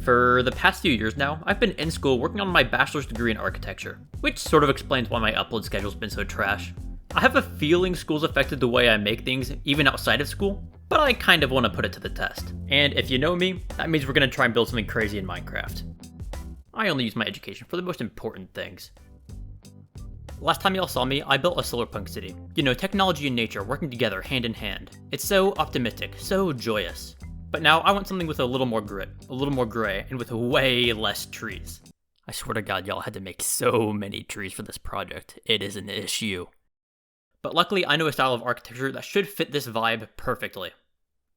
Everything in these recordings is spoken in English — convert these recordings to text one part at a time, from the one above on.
For the past few years now, I've been in school working on my bachelor's degree in architecture, which sort of explains why my upload schedule's been so trash. I have a feeling school's affected the way I make things even outside of school, but I kind of want to put it to the test. And if you know me, that means we're going to try and build something crazy in Minecraft. I only use my education for the most important things. Last time y'all saw me, I built a solar punk city. You know, technology and nature working together hand in hand. It's so optimistic, so joyous. But now I want something with a little more grit, a little more gray, and with way less trees. I swear to God, y'all had to make so many trees for this project. It is an issue. But luckily, I know a style of architecture that should fit this vibe perfectly.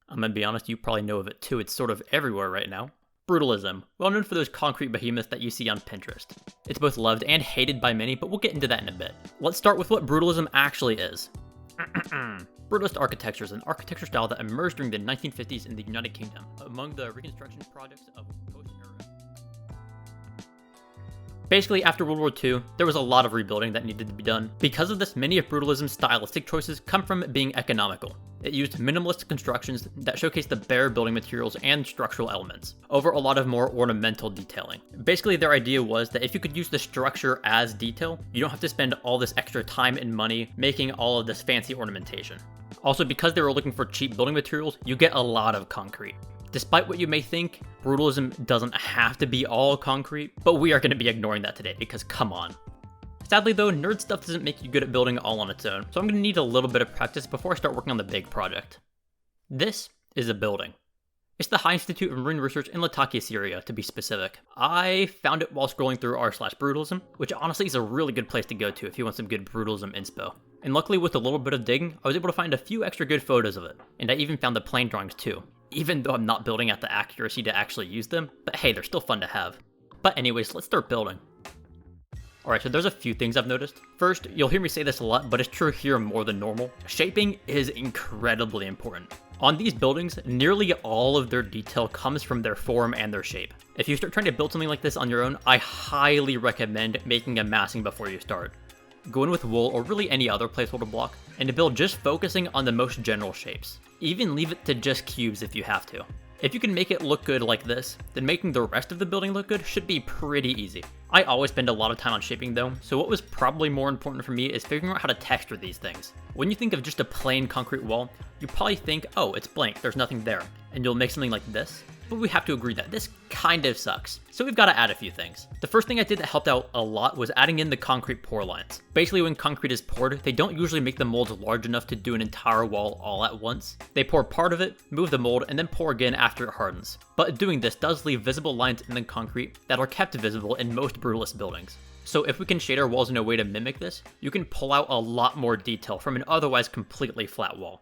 I'm gonna be honest, you probably know of it too. It's sort of everywhere right now. Brutalism, well known for those concrete behemoths that you see on Pinterest. It's both loved and hated by many, but we'll get into that in a bit. Let's start with what brutalism actually is. Brutalist architecture is an architecture style that emerged during the 1950s in the United Kingdom, among the reconstruction projects of post-era. Basically, after World War II, there was a lot of rebuilding that needed to be done. Because of this, many of brutalism's stylistic choices come from being economical. It used minimalist constructions that showcase the bare building materials and structural elements, over a lot of more ornamental detailing. Basically, their idea was that if you could use the structure as detail, you don't have to spend all this extra time and money making all of this fancy ornamentation. Also, because they were looking for cheap building materials, you get a lot of concrete. Despite what you may think, brutalism doesn't have to be all concrete, but we are going to be ignoring that today because come on. Sadly though, nerd stuff doesn't make you good at building all on its own, so I'm going to need a little bit of practice before I start working on the big project. This is a building. It's the High Institute of Marine Research in Latakia, Syria, to be specific. I found it while scrolling through r/brutalism, which honestly is a really good place to go to if you want some good brutalism inspo. And luckily with a little bit of digging, I was able to find a few extra good photos of it, and I even found the plane drawings too. Even though I'm not building at the accuracy to actually use them, but hey, they're still fun to have. But anyways, let's start building. Alright, so there's a few things I've noticed. First, you'll hear me say this a lot, but it's true here more than normal. Shaping is incredibly important. On these buildings, nearly all of their detail comes from their form and their shape. If you start trying to build something like this on your own, I highly recommend making a massing before you start. Go in with wool or really any other placeholder block, and to build just focusing on the most general shapes. Even leave it to just cubes if you have to. If you can make it look good like this, then making the rest of the building look good should be pretty easy. I always spend a lot of time on shaping though, so what was probably more important for me is figuring out how to texture these things. When you think of just a plain concrete wall, you probably think, oh, it's blank, there's nothing there, and you'll make something like this. But we have to agree that this kind of sucks, so we've got to add a few things. The first thing I did that helped out a lot was adding in the concrete pour lines. Basically, when concrete is poured, they don't usually make the molds large enough to do an entire wall all at once. They pour part of it, move the mold, and then pour again after it hardens. But doing this does leave visible lines in the concrete that are kept visible in most brutalist buildings. So if we can shade our walls in a way to mimic this, you can pull out a lot more detail from an otherwise completely flat wall.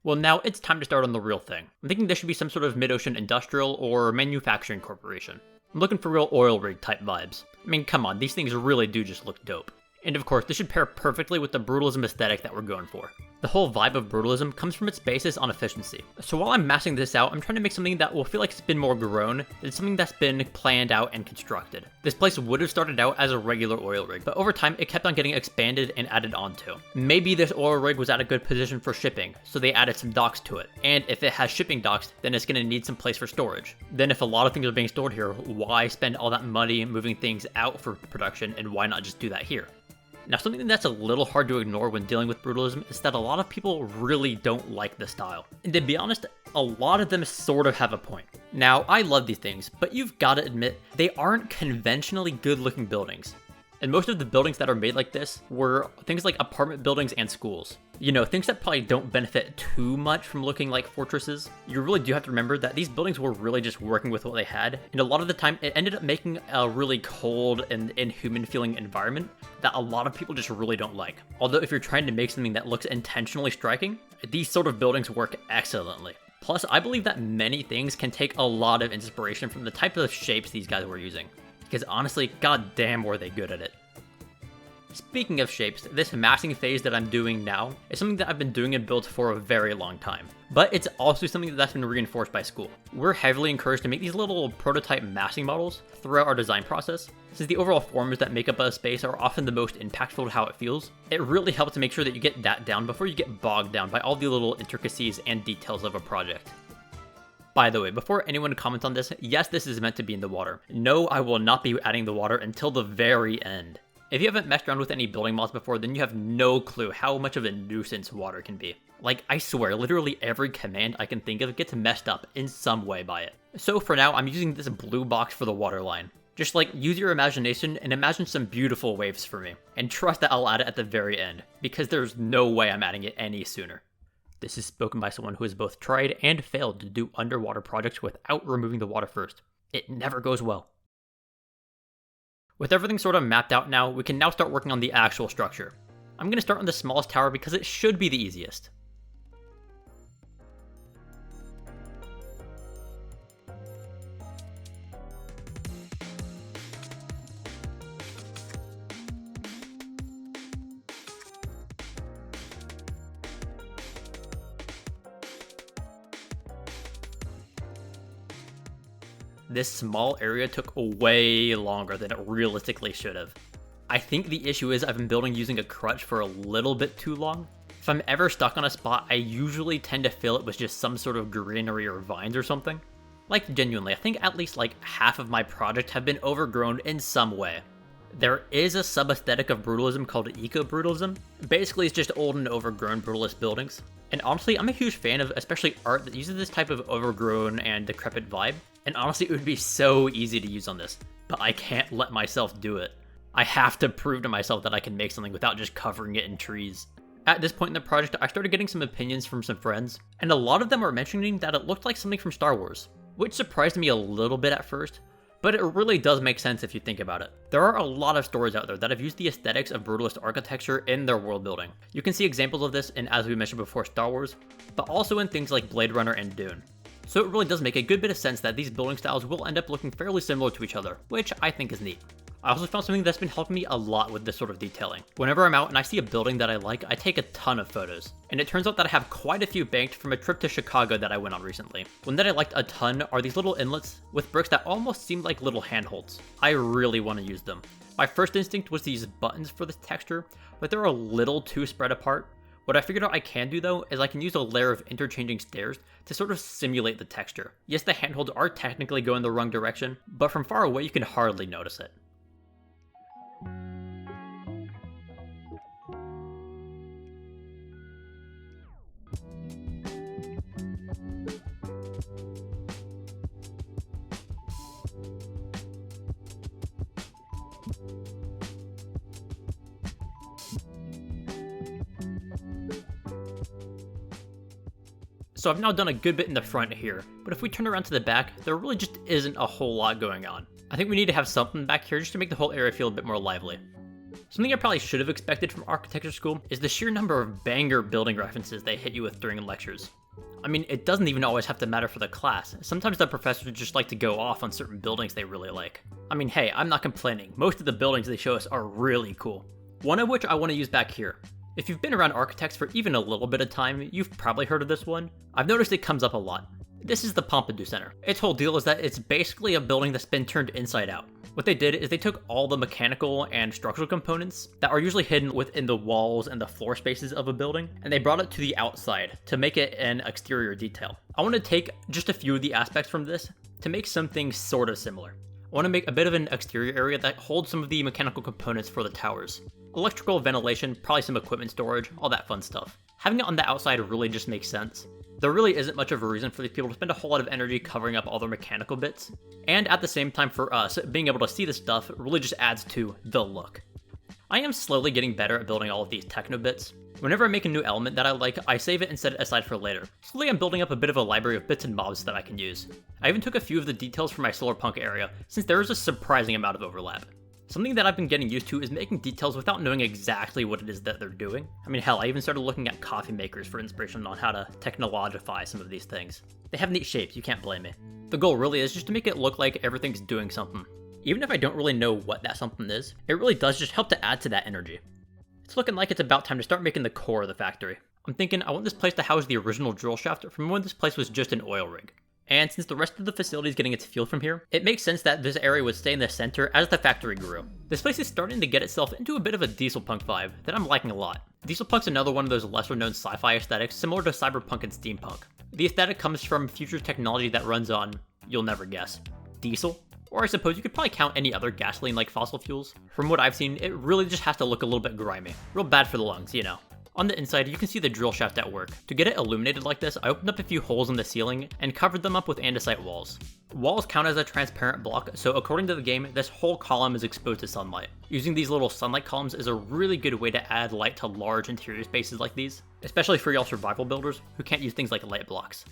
Well, now it's time to start on the real thing. I'm thinking this should be some sort of mid-ocean industrial or manufacturing corporation. I'm looking for real oil rig type vibes. I mean, come on, these things really do just look dope. And of course, this should pair perfectly with the brutalism aesthetic that we're going for. The whole vibe of brutalism comes from its basis on efficiency. So while I'm massing this out, I'm trying to make something that will feel like it's been more grown than something that's been planned out and constructed. This place would have started out as a regular oil rig, but over time it kept on getting expanded and added onto. Maybe this oil rig was at a good position for shipping, so they added some docks to it. And if it has shipping docks, then it's going to need some place for storage. Then if a lot of things are being stored here, why spend all that money moving things out for production, and why not just do that here? Now, something that's a little hard to ignore when dealing with brutalism is that a lot of people really don't like the style. And to be honest, a lot of them sort of have a point. Now, I love these things, but you've got to admit, they aren't conventionally good-looking buildings. And most of the buildings that are made like this were things like apartment buildings and schools. You know, things that probably don't benefit too much from looking like fortresses. You really do have to remember that these buildings were really just working with what they had, and a lot of the time it ended up making a really cold and inhuman feeling environment that a lot of people just really don't like. Although if you're trying to make something that looks intentionally striking, these sort of buildings work excellently. Plus, I believe that many things can take a lot of inspiration from the type of shapes these guys were using. Because honestly, goddamn were they good at it. Speaking of shapes, this massing phase that I'm doing now is something that I've been doing in builds for a very long time. But it's also something that's been reinforced by school. We're heavily encouraged to make these little prototype massing models throughout our design process. Since the overall forms that make up a space are often the most impactful to how it feels, it really helps to make sure that you get that down before you get bogged down by all the little intricacies and details of a project. By the way, before anyone comments on this, yes, this is meant to be in the water. No, I will not be adding the water until the very end. If you haven't messed around with any building mods before, then you have no clue how much of a nuisance water can be. Like, I swear, literally every command I can think of gets messed up in some way by it. So for now, I'm using this blue box for the water line. Just like, use your imagination and imagine some beautiful waves for me. And trust that I'll add it at the very end, because there's no way I'm adding it any sooner. This is spoken by someone who has both tried and failed to do underwater projects without removing the water first. It never goes well. With everything sort of mapped out now, we can now start working on the actual structure. I'm going to start on the smallest tower because it should be the easiest. This small area took way longer than it realistically should have. I think the issue is I've been building using a crutch for a little bit too long. If I'm ever stuck on a spot, I usually tend to fill it with just some sort of greenery or vines or something. Like, genuinely, I think at least like half of my project have been overgrown in some way. There is a sub-aesthetic of brutalism called eco-brutalism. Basically, it's just old and overgrown brutalist buildings. And honestly, I'm a huge fan of especially art that uses this type of overgrown and decrepit vibe. And honestly, it would be so easy to use on this, but I can't let myself do it. I have to prove to myself that I can make something without just covering it in trees. At this point in the project, I started getting some opinions from some friends, and a lot of them were mentioning that it looked like something from Star Wars, which surprised me a little bit at first, but it really does make sense if you think about it. There are a lot of stories out there that have used the aesthetics of brutalist architecture in their world building. You can see examples of this in, as we mentioned before, Star Wars, but also in things like Blade Runner and Dune. So it really does make a good bit of sense that these building styles will end up looking fairly similar to each other, which I think is neat. I also found something that's been helping me a lot with this sort of detailing. Whenever I'm out and I see a building that I like, I take a ton of photos. And it turns out that I have quite a few banked from a trip to Chicago that I went on recently. One that I liked a ton are these little inlets with bricks that almost seem like little handholds. I really want to use them. My first instinct was to use buttons for this texture, but they're a little too spread apart. What I figured out I can do though is I can use a layer of interchanging stairs to sort of simulate the texture. Yes, the handholds are technically going the wrong direction, but from far away you can hardly notice it. So I've now done a good bit in the front here, but if we turn around to the back, there really just isn't a whole lot going on. I think we need to have something back here just to make the whole area feel a bit more lively. Something I probably should have expected from architecture school is the sheer number of banger building references they hit you with during lectures. I mean, it doesn't even always have to matter for the class. Sometimes the professors just like to go off on certain buildings they really like. I mean, hey, I'm not complaining. Most of the buildings they show us are really cool. One of which I want to use back here. If you've been around architects for even a little bit of time, you've probably heard of this one. I've noticed it comes up a lot. This is the Pompidou Center. Its whole deal is that it's basically a building that's been turned inside out. What they did is they took all the mechanical and structural components that are usually hidden within the walls and the floor spaces of a building, and they brought it to the outside to make it an exterior detail. I want to take just a few of the aspects from this to make something sort of similar. I want to make a bit of an exterior area that holds some of the mechanical components for the towers. Electrical, ventilation, probably some equipment storage, all that fun stuff. Having it on the outside really just makes sense. There really isn't much of a reason for these people to spend a whole lot of energy covering up all their mechanical bits. And at the same time for us, being able to see this stuff really just adds to the look. I am slowly getting better at building all of these techno bits. Whenever I make a new element that I like, I save it and set it aside for later. Slowly I'm building up a bit of a library of bits and bobs that I can use. I even took a few of the details from my solar punk area, since there is a surprising amount of overlap. Something that I've been getting used to is making details without knowing exactly what it is that they're doing. I mean, hell, I even started looking at coffee makers for inspiration on how to technologify some of these things. They have neat shapes, you can't blame me. The goal really is just to make it look like everything's doing something. Even if I don't really know what that something is, it really does just help to add to that energy. It's looking like it's about time to start making the core of the factory. I'm thinking I want this place to house the original drill shaft from when this place was just an oil rig. And since the rest of the facility is getting its fuel from here, it makes sense that this area would stay in the center as the factory grew. This place is starting to get itself into a bit of a diesel punk vibe that I'm liking a lot. Diesel punk's another one of those lesser known sci-fi aesthetics similar to cyberpunk and steampunk. The aesthetic comes from future technology that runs on, you'll never guess, diesel? Or I suppose you could probably count any other gasoline-like fossil fuels. From what I've seen, it really just has to look a little bit grimy. Real bad for the lungs, you know. On the inside, you can see the drill shaft at work. To get it illuminated like this, I opened up a few holes in the ceiling and covered them up with andesite walls. Walls count as a transparent block, so according to the game, this whole column is exposed to sunlight. Using these little sunlight columns is a really good way to add light to large interior spaces like these, especially for y'all survival builders who can't use things like light blocks.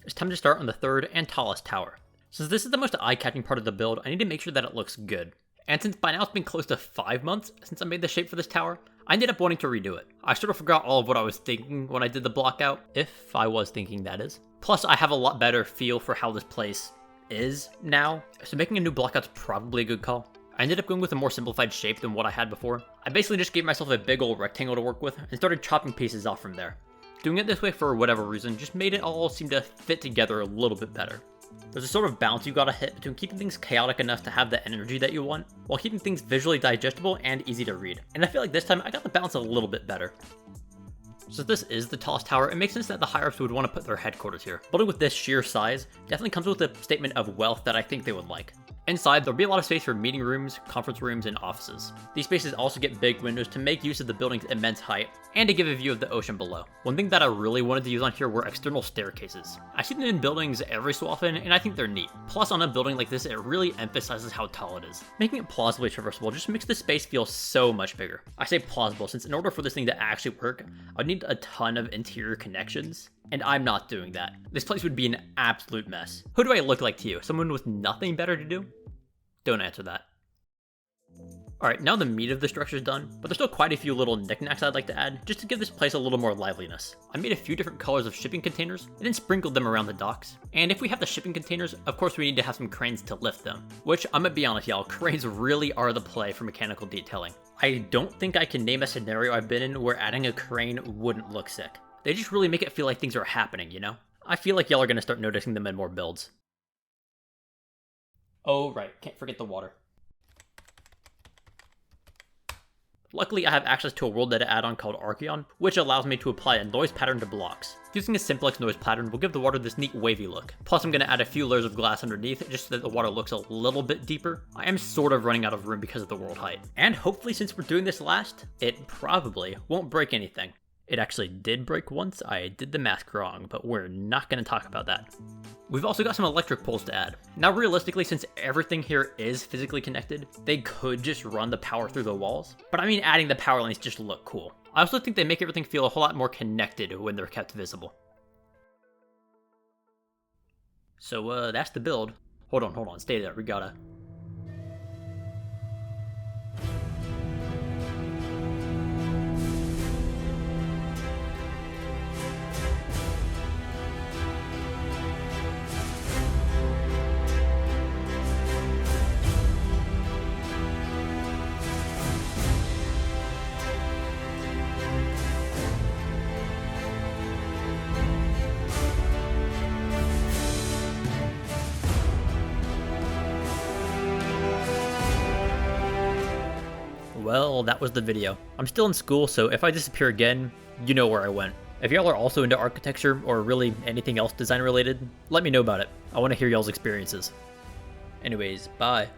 It's time to start on the third and tallest tower. Since this is the most eye-catching part of the build, I need to make sure that it looks good. And since by now it's been close to 5 months since I made the shape for this tower, I ended up wanting to redo it. I sort of forgot all of what I was thinking when I did the block out, if I was thinking that is. Plus, I have a lot better feel for how this place is now, so making a new block out's probably a good call. I ended up going with a more simplified shape than what I had before. I basically just gave myself a big old rectangle to work with and started chopping pieces off from there. Doing it this way for whatever reason just made it all seem to fit together a little bit better. There's a sort of balance you gotta hit between keeping things chaotic enough to have the energy that you want, while keeping things visually digestible and easy to read. And I feel like this time I got the balance a little bit better. Since this is the tallest tower, it makes sense that the higher-ups would want to put their headquarters here. Building with this sheer size definitely comes with a statement of wealth that I think they would like. Inside, there'll be a lot of space for meeting rooms, conference rooms, and offices. These spaces also get big windows to make use of the building's immense height, and to give a view of the ocean below. One thing that I really wanted to use on here were external staircases. I see them in buildings every so often, and I think they're neat. Plus, on a building like this, it really emphasizes how tall it is. Making it plausibly traversable just makes the space feel so much bigger. I say plausible, since in order for this thing to actually work, I'd need a ton of interior connections, and I'm not doing that. This place would be an absolute mess. Who do I look like to you? Someone with nothing better to do? Don't answer that. Alright, now the meat of the structure is done, but there's still quite a few little knickknacks I'd like to add, just to give this place a little more liveliness. I made a few different colors of shipping containers, and then sprinkled them around the docks. And if we have the shipping containers, of course we need to have some cranes to lift them. Which, I'm gonna be honest y'all, cranes really are the play for mechanical detailing. I don't think I can name a scenario I've been in where adding a crane wouldn't look sick. They just really make it feel like things are happening, you know? I feel like y'all are gonna start noticing them in more builds. Oh right, can't forget the water. Luckily, I have access to a world data add-on called Archeon, which allows me to apply a noise pattern to blocks. Using a simplex noise pattern will give the water this neat wavy look. Plus, I'm going to add a few layers of glass underneath, just so that the water looks a little bit deeper. I am sort of running out of room because of the world height. And hopefully, since we're doing this last, it probably won't break anything. It actually did break once, I did the math wrong, but we're not going to talk about that. We've also got some electric poles to add. Now realistically, since everything here is physically connected, they could just run the power through the walls. But I mean, adding the power lines just look cool. I also think they make everything feel a whole lot more connected when they're kept visible. So that's the build. Hold on, stay there, we gotta... Well, that was the video. I'm still in school, so if I disappear again, you know where I went. If y'all are also into architecture, or really anything else design related, let me know about it. I want to hear y'all's experiences. Anyways, bye.